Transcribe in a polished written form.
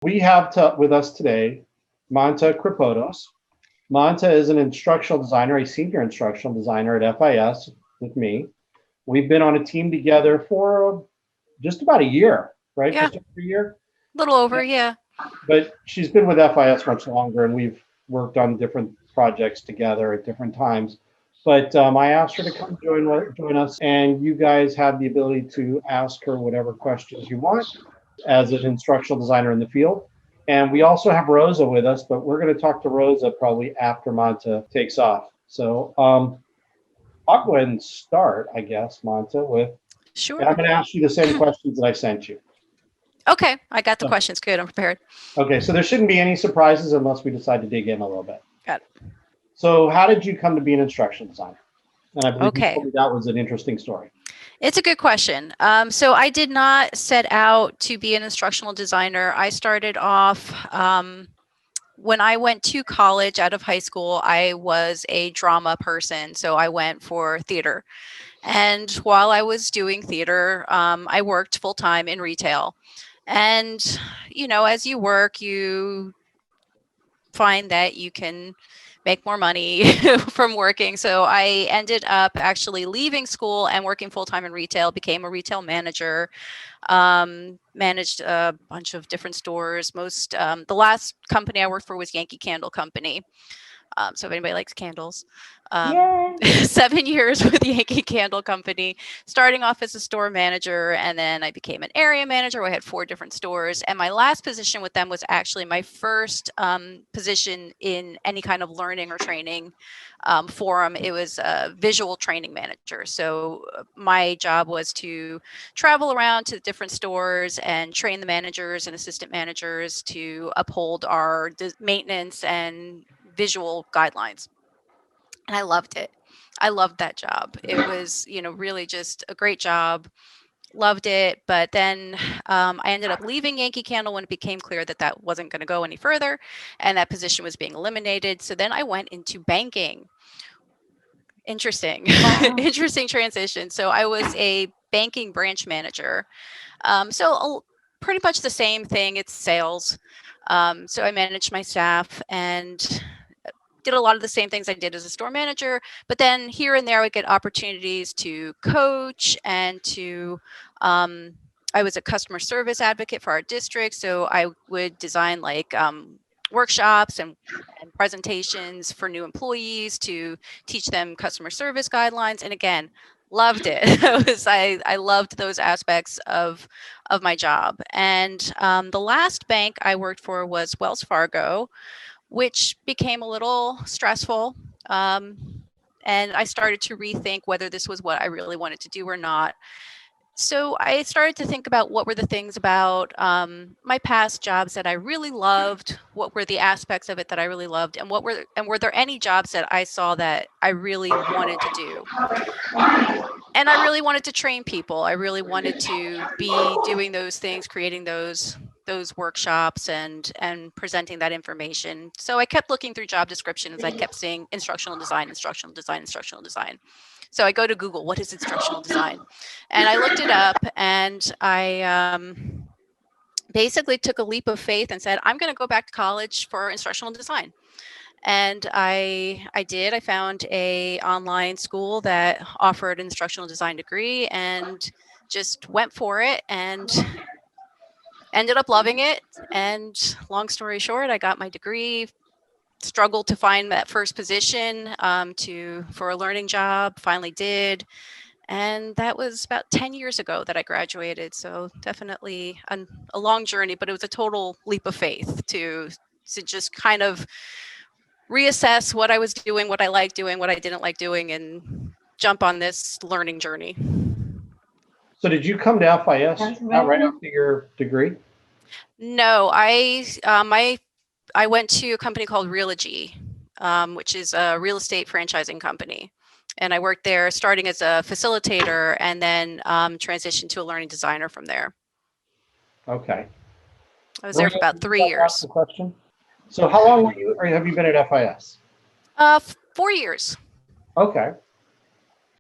We have with us today Manta Kripotos. Manta is an instructional designer, a senior instructional designer at FIS with me. We've been on a team together for just about a year, right? Yeah, Just over a year. a little over, yeah. But she's been with FIS much longer, and we've worked on different projects together at different times. But I asked her to come join us, and you guys have the ability to ask her whatever questions you want as an instructional designer in the field. And we also have Rosa with us, but we're going to talk to Rosa probably after Manta takes off. So I'll go ahead and start, I guess, Manta, and I'm Sure. going to ask you the same questions that I sent you. Okay, I got the So, questions. Good, I'm prepared. okay, so there shouldn't be any surprises unless we decide to dig in a little bit. Got it. So how did you come to be an instructional designer? And I believe you Okay, told me that was an interesting story. it's a good question. So I did not set out to be an instructional designer. I started off when I went to college out of high school, I was a drama person. So I went for theater. And while I was doing theater, I worked full time in retail. And, as you work, you find that you can make more money from working. So I ended up actually leaving school and working full time in retail, became a retail manager, managed a bunch of different stores. The last company I worked for was Yankee Candle Company. So if anybody likes candles, Yay! 7 years with Yankee Candle Company, starting off as a store manager, and then I became an area manager. I had 4 different stores, and my last position with them was actually my first position in any kind of learning or training forum. It was a visual training manager. So my job was to travel around to different stores and train the managers and assistant managers to uphold our maintenance and visual guidelines. And I loved it. I loved that job. It was, really just a great job. Loved it. But then I ended up leaving Yankee Candle when it became clear that that wasn't going to go any further and that position was being eliminated. So then I went into banking. Interesting. Wow. Interesting transition. So I was a banking branch manager. Pretty much the same thing. It's sales. So I managed my staff and did a lot of the same things I did as a store manager, but then here and there I would get opportunities to coach and I was a customer service advocate for our district. So I would design workshops and presentations for new employees to teach them customer service guidelines. And again, loved it. I loved those aspects of my job. And the last bank I worked for was Wells Fargo, which became a little stressful. And I started to rethink whether this was what I really wanted to do or not. So I started to think about what were the things about my past jobs that I really loved, what were the aspects of it that I really loved, and were there any jobs that I saw that I really wanted to do. And I really wanted to train people. I really wanted to be doing those things, creating those workshops and presenting that information. So I kept looking through job descriptions. I kept seeing instructional design, instructional design, instructional design. So I go to Google, what is instructional design? And I looked it up and I basically took a leap of faith and said, I'm going to go back to college for instructional design. And I did. I found a online school that offered an instructional design degree and just went for it and ended up loving it. And long story short, I got my degree, struggled to find that first position for a learning job, finally did. And that was about 10 years ago that I graduated. So definitely a long journey, but it was a total leap of faith to just kind of reassess what I was doing, what I liked doing, what I didn't like doing, and jump on this learning journey. So did you come to FIS right after your degree? No, I went to a company called Realogy, which is a real estate franchising company. And I worked there starting as a facilitator and then transitioned to a learning designer from there. Okay. I was there for about 3 years. Question. So how long have you been at FIS? 4 years. Okay.